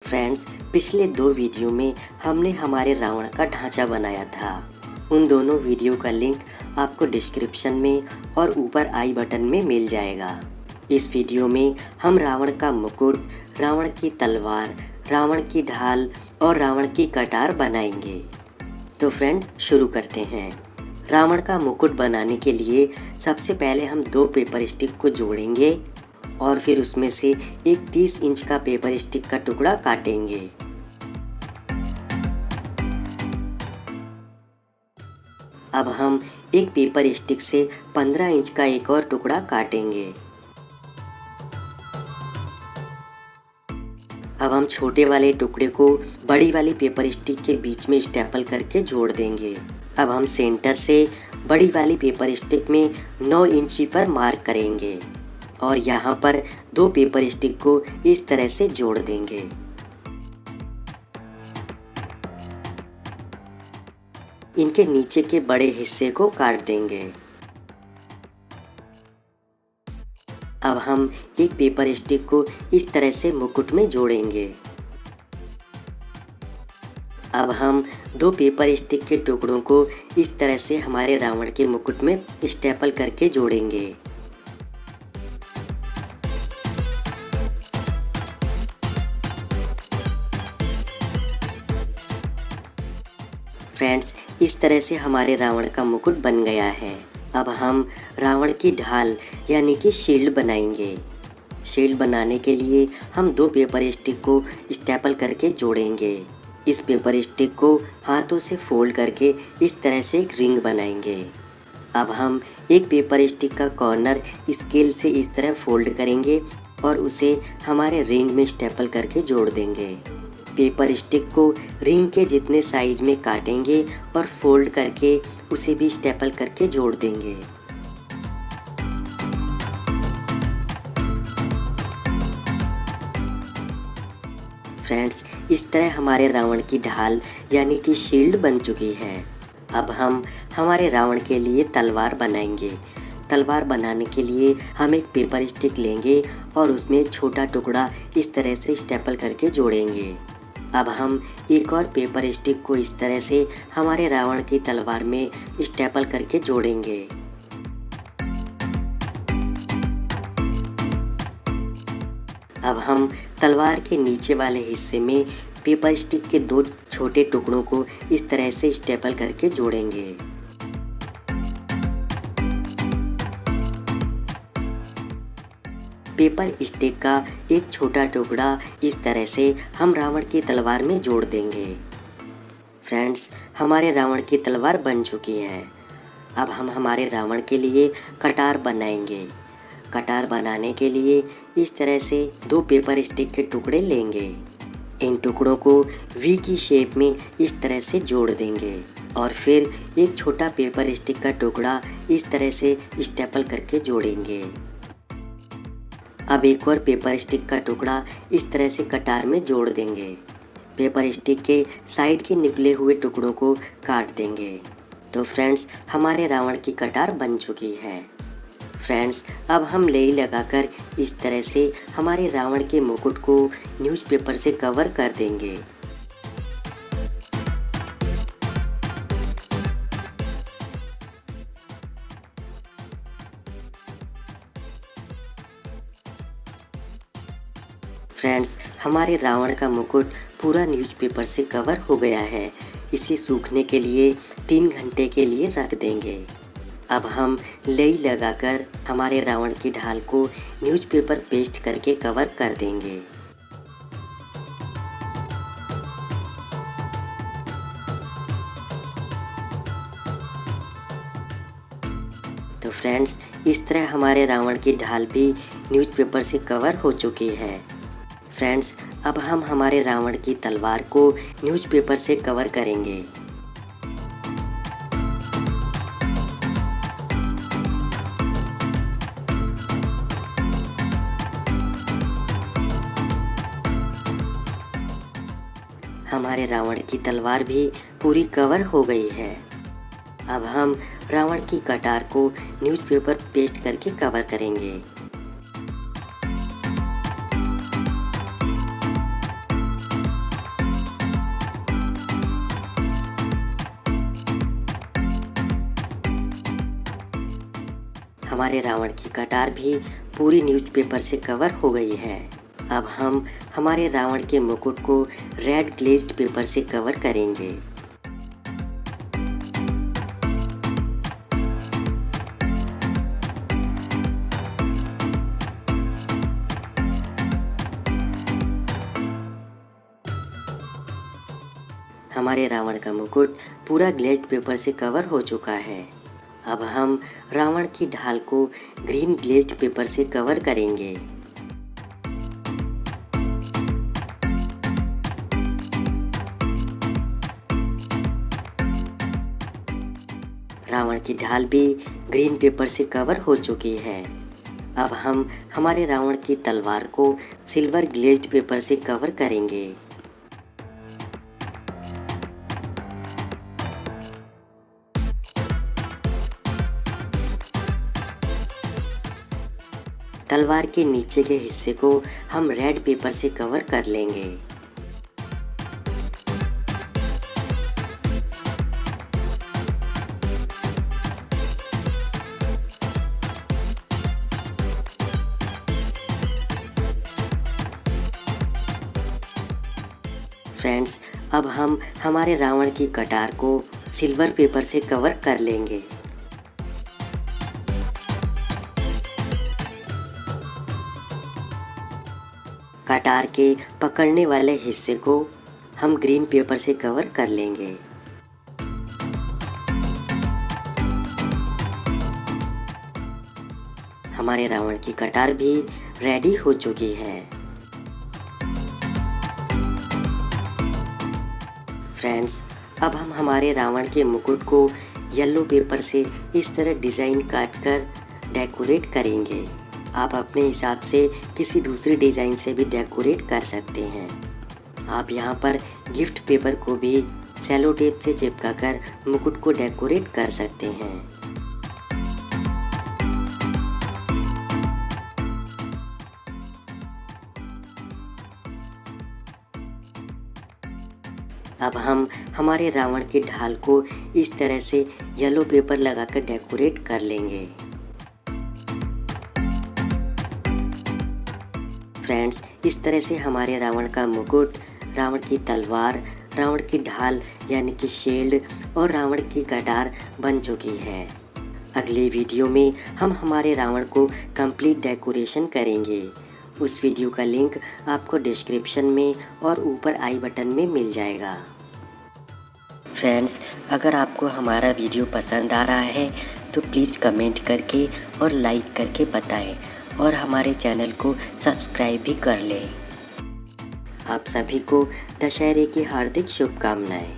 Friends, पिछले 2 video में हमने हमारे रावण का ढांचा बनाया था। उन दोनों वीडियो का लिंक आपको डिस्क्रिप्शन में और ऊपर आई बटन में मिल जाएगा। इस वीडियो में हम रावण का मुकुट, रावण की तलवार, रावण की ढाल और रावण की कटार बनाएंगे। तो फ्रेंड, शुरू करते हैं। रावण का मुकुट बनाने के लिए सबसे पहले हम 2 पेपर स्टिक को जोड़ेंगे और फिर उसमें से एक 30 इंच का पेपर स्टिक का टुकड़ा काटेंगे। अब हम एक पेपर स्टिक से 15 इंच का एक और टुकड़ा काटेंगे। अब हम छोटे वाले टुकड़े को बड़ी वाली पेपर स्टिक के बीच में स्टेपल करके जोड़ देंगे। अब हम सेंटर से बड़ी वाली पेपर स्टिक में 9 इंची पर मार्क करेंगे और यहाँ पर 2 पेपर स्टिक को इस तरह से जोड़ देंगे। इनके नीचे के बड़े हिस्से को काट देंगे। अब हम एक पेपर स्टिक को इस तरह से मुकुट में जोड़ेंगे। अब हम 2 पेपर स्टिक के टुकड़ों को इस तरह से हमारे रावण के मुकुट में स्टेपल करके जोड़ेंगे। फ्रेंड्स, इस तरह से हमारे रावण का मुकुट बन गया है। अब हम रावण की ढाल यानी कि शील्ड बनाएंगे। शील्ड बनाने के लिए हम 2 पेपर स्टिक को स्टेपल करके जोड़ेंगे। इस पेपर स्टिक को हाथों से फोल्ड करके इस तरह से एक रिंग बनाएंगे। अब हम एक पेपर स्टिक का कॉर्नर स्केल से इस तरह फोल्ड करेंगे और उसे हमारे रिंग में स्टेपल करके जोड़ देंगे। पेपर स्टिक को रिंग के जितने साइज में काटेंगे और फोल्ड करके उसे भी स्टेपल करके जोड़ देंगे। फ्रेंड्स, इस तरह हमारे रावण की ढाल यानी कि शील्ड बन चुकी है। अब हम हमारे रावण के लिए तलवार बनाएंगे। तलवार बनाने के लिए हम एक पेपर स्टिक लेंगे और उसमें एक छोटा टुकड़ा इस तरह से स्टेपल करके जोड़ेंगे। अब हम एक और पेपर स्टिक को इस तरह से हमारे रावण की तलवार में स्टेपल करके जोड़ेंगे। अब हम तलवार के नीचे वाले हिस्से में पेपर स्टिक के 2 छोटे टुकड़ों को इस तरह से स्टेपल करके जोड़ेंगे। पेपर स्टिक का एक छोटा टुकड़ा इस तरह से हम रावण की तलवार में जोड़ देंगे। फ्रेंड्स, हमारे रावण की तलवार बन चुकी है। अब हम हमारे रावण के लिए कटार बनाएंगे। कटार बनाने के लिए इस तरह से 2 पेपर स्टिक के टुकड़े लेंगे। इन टुकड़ों को वी की शेप में इस तरह से जोड़ देंगे और फिर एक छोटा पेपर स्टिक का टुकड़ा इस तरह से स्टेपल करके जोड़ेंगे। अब एक और पेपर स्टिक का टुकड़ा इस तरह से कटार में जोड़ देंगे। पेपर स्टिक के साइड के निकले हुए टुकड़ों को काट देंगे। तो फ्रेंड्स, हमारे रावण की कटार बन चुकी है। फ्रेंड्स, अब हम लेई लगाकर इस तरह से हमारे रावण के मुकुट को न्यूज़पेपर से कवर कर देंगे। फ्रेंड्स, हमारे रावण का मुकुट पूरा न्यूज़पेपर से कवर हो गया है। इसे सूखने के लिए 3 घंटे के लिए रख देंगे। अब हम लेई लगाकर हमारे रावण की ढाल को न्यूज़पेपर पेस्ट करके कवर कर देंगे। तो फ्रेंड्स, इस तरह हमारे रावण की ढाल भी न्यूज़पेपर से कवर हो चुकी है। फ्रेंड्स, अब हम हमारे रावण की तलवार को न्यूज़पेपर से कवर करेंगे। हमारे रावण की तलवार भी पूरी कवर हो गई है। अब हम रावण की कटार को न्यूज़पेपर पेस्ट करके कवर करेंगे। हमारे रावण की कटार भी पूरी न्यूज़पेपर से कवर हो गई है। अब हम हमारे रावण के मुकुट को रेड ग्लेज्ड पेपर से कवर करेंगे। हमारे रावण का मुकुट पूरा ग्लेज्ड पेपर से कवर हो चुका है। अब हम रावण की ढाल को ग्रीन ग्लेज्ड पेपर से कवर करेंगे। रावण की ढाल भी ग्रीन पेपर से कवर हो चुकी है। अब हम हमारे रावण की तलवार को सिल्वर ग्लेज्ड पेपर से कवर करेंगे। तलवार के नीचे के हिस्से को हम रेड पेपर से कवर कर लेंगे। फ्रेंड्स, अब हम हमारे रावण की कटार को सिल्वर पेपर से कवर कर लेंगे। कटार के पकड़ने वाले हिस्से को हम ग्रीन पेपर से कवर कर लेंगे। हमारे रावण की कटार भी रेडी हो चुकी है। फ्रेंड्स, अब हम हमारे रावण के मुकुट को येलो पेपर से इस तरह डिज़ाइन काट कर डेकोरेट करेंगे। आप अपने हिसाब से किसी दूसरी डिज़ाइन से भी डेकोरेट कर सकते हैं। आप यहाँ पर गिफ्ट पेपर को भी सेलो टेप से चिपका कर मुकुट को डेकोरेट कर सकते हैं। अब हम हमारे रावण की ढाल को इस तरह से येलो पेपर लगाकर डेकोरेट कर लेंगे। फ्रेंड्स, इस तरह से हमारे रावण का मुकुट, रावण की तलवार, रावण की ढाल यानी कि शील्ड और रावण की कटार बन चुकी है। अगले वीडियो में हम हमारे रावण को कंप्लीट डेकोरेशन करेंगे। उस वीडियो का लिंक आपको डिस्क्रिप्शन में और ऊपर आई बटन में मिल जाएगा। फ्रेंड्स, अगर आपको हमारा वीडियो पसंद आ रहा है तो प्लीज़ कमेंट करके और लाइक करके बताएं और हमारे चैनल को सब्सक्राइब भी कर लें। आप सभी को दशहरे की हार्दिक शुभकामनाएं।